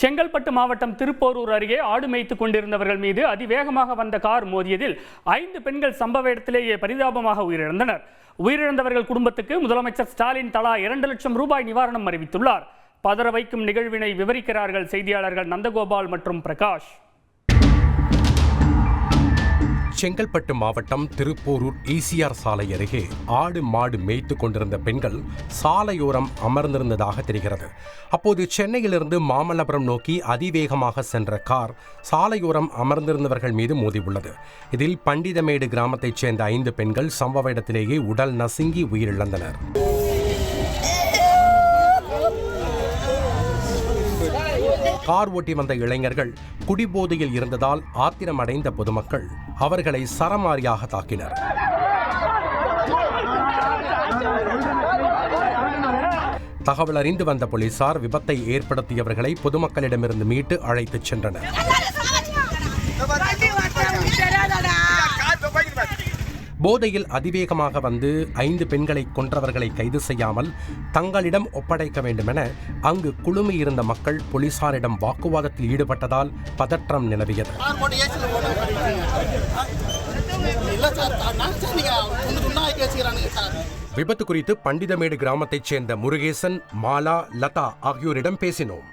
செங்கல்பட்டு மாவட்டம் திருப்போரூர் அருகே ஆடு மேய்த்துக் கொண்டிருந்தவர்கள் மீது அதிவேகமாக வந்த கார் மோதியதில் 5 பெண்கள் சம்பவ இடத்திலேயே பரிதாபமாக உயிரிழந்தனர். உயிரிழந்தவர்கள் குடும்பத்துக்கு முதலமைச்சர் ஸ்டாலின் தலா 2 லட்சம் ரூபாய் நிவாரணம் அறிவித்துள்ளார். பதற வைக்கும் நிகழ்வினை விவரிக்கிறார்கள் செய்தியாளர்கள் நந்தகோபால் மற்றும் பிரகாஷ். செங்கல்பட்டு மாவட்டம் திருப்போரூர் ஈசிஆர் சாலை அருகே ஆடு மாடு மேய்த்து கொண்டிருந்த பெண்கள் சாலையோரம் அமர்ந்திருந்ததாக தெரிகிறது. அப்போது சென்னையிலிருந்து மாமல்லபுரம் நோக்கி அதிவேகமாக சென்ற கார் சாலையோரம் அமர்ந்திருந்தவர்கள் மீது மோதியுள்ளது. இதில் பண்டிதமேடு கிராமத்தைச் சேர்ந்த 5 பெண்கள் சம்பவ இடத்திலேயே உடல் நசுங்கி உயிரிழந்தனர். கார் ஓட்டி வந்த இளைஞர்கள் குடிபோதையில் இருந்ததால் ஆத்திரமடைந்த பொதுமக்கள் அவர்களை சரமாரியாக தாக்கினர். தகவல் அறிந்து வந்த போலீசார் விபத்தை ஏற்படுத்தியவர்களை பொதுமக்களிடமிருந்து மீட்டு அழைத்துச் சென்றனர். போதையில் அதிவேகமாக வந்து 5 பெண்களை கொன்றவர்களை கைது செய்யாமல் தங்களிடம் ஒப்படைக்க வேண்டும் என அங்கு குழுமியிருந்த மக்கள் போலீசாரிடம் வாக்குவாதத்தில் ஈடுபட்டதால் பதற்றம் நிலவியது. விபத்து குறித்து பண்டிதமேடு கிராமத்தைச் சேர்ந்த முருகேசன், மாலா, லதா ஆகியோரிடம் பேசினோம்.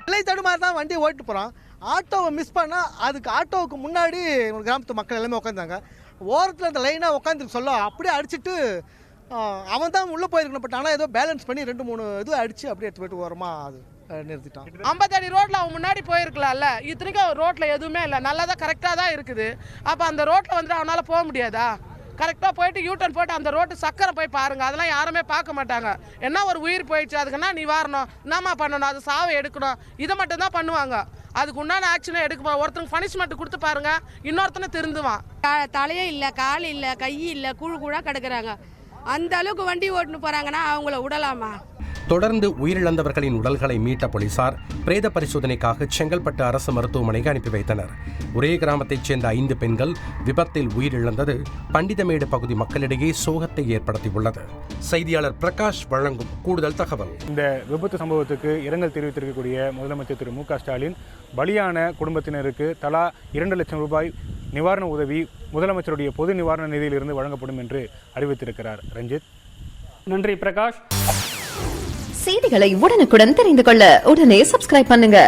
வண்டி ஓட்டு போறான், ஆட்டோவை மிஸ் பண்ணா அதுக்கு ஆட்டோவுக்கு முன்னாடி கிராமத்து மக்கள் எல்லாமே உட்காந்தாங்க. ஓரத்தில் அந்த லைனாக உட்காந்துருக்கு சொல்ல அப்படியே அடிச்சுட்டு அவன் தான் உள்ளே போயிருக்கணும். பட் ஆனால் ஏதோ பேலன்ஸ் பண்ணி 2-3 இது அடிச்சு அப்படியே எடுத்து போயிட்டு ஓரமாக அது நிறுத்திட்டான். 50 அடி ரோட்டில் அவன் முன்னாடி போயிருக்கலாம்ல. இத்தனைக்கும் ரோட்டில் எதுவுமே இல்லை, நல்லா தான் கரெக்டாக தான் இருக்குது. அப்போ அந்த ரோட்டில் வந்துட்டு அவனால் போக முடியாதா? கரெக்டாக போயிட்டு யூட்டர்ன் போயிட்டு அந்த ரோட்டு சக்கரை போய் பாருங்கள். அதெல்லாம் யாருமே பார்க்க மாட்டாங்க. என்ன ஒரு உயிர் போயிடுச்சு, அதுக்குன்னா நிவாரணம் என்னம்மா பண்ணணும், அது சாவை எடுக்கணும், இதை மட்டும் தான் பண்ணுவாங்க. அதுக்கு உண்டான ஆக்ஷனை எடுக்க ஒருத்தருக்கு பனிஷ்மெண்ட் கொடுத்து பாருங்க, இன்னொருத்தனை திருந்துவான். தலையே இல்லை, கால் இல்லை, கை இல்லை, கூழ் கூட கிடக்குறாங்க. அந்த அளவுக்கு வண்டி ஓட்டுன்னு போறாங்கன்னா அவங்கள விடலாமா? தொடர்ந்து உயிரிழந்தவர்களின் உடல்களை மீட்ட போலீசார் பிரேத பரிசோதனைக்காக செங்கல்பட்டு அரசு மருத்துவமனைக்கு அனுப்பி வைத்தனர். ஒரே கிராமத்தைச் சேர்ந்த 5 பெண்கள் விபத்தில் உயிரிழந்தது பண்டிதமேடு பகுதி மக்களிடையே சோகத்தை ஏற்படுத்தியுள்ளது. செய்தியாளர் பிரகாஷ் வழங்கும் கூடுதல் தகவல். இந்த விபத்து சம்பவத்துக்கு இரங்கல் தெரிவித்திருக்கக்கூடிய முதலமைச்சர் திரு மு க ஸ்டாலின் பலியான குடும்பத்தினருக்கு தலா 2 லட்சம் ரூபாய் நிவாரண உதவி முதலமைச்சருடைய பொது நிவாரண நிதியிலிருந்து வழங்கப்படும் என்று அறிவித்திருக்கிறார். ரஞ்சித். நன்றி பிரகாஷ். செய்திகளை உடனுக்குடன் தெரிந்து கொள்ள உடனே சப்ஸ்கிரைப் பண்ணுங்க.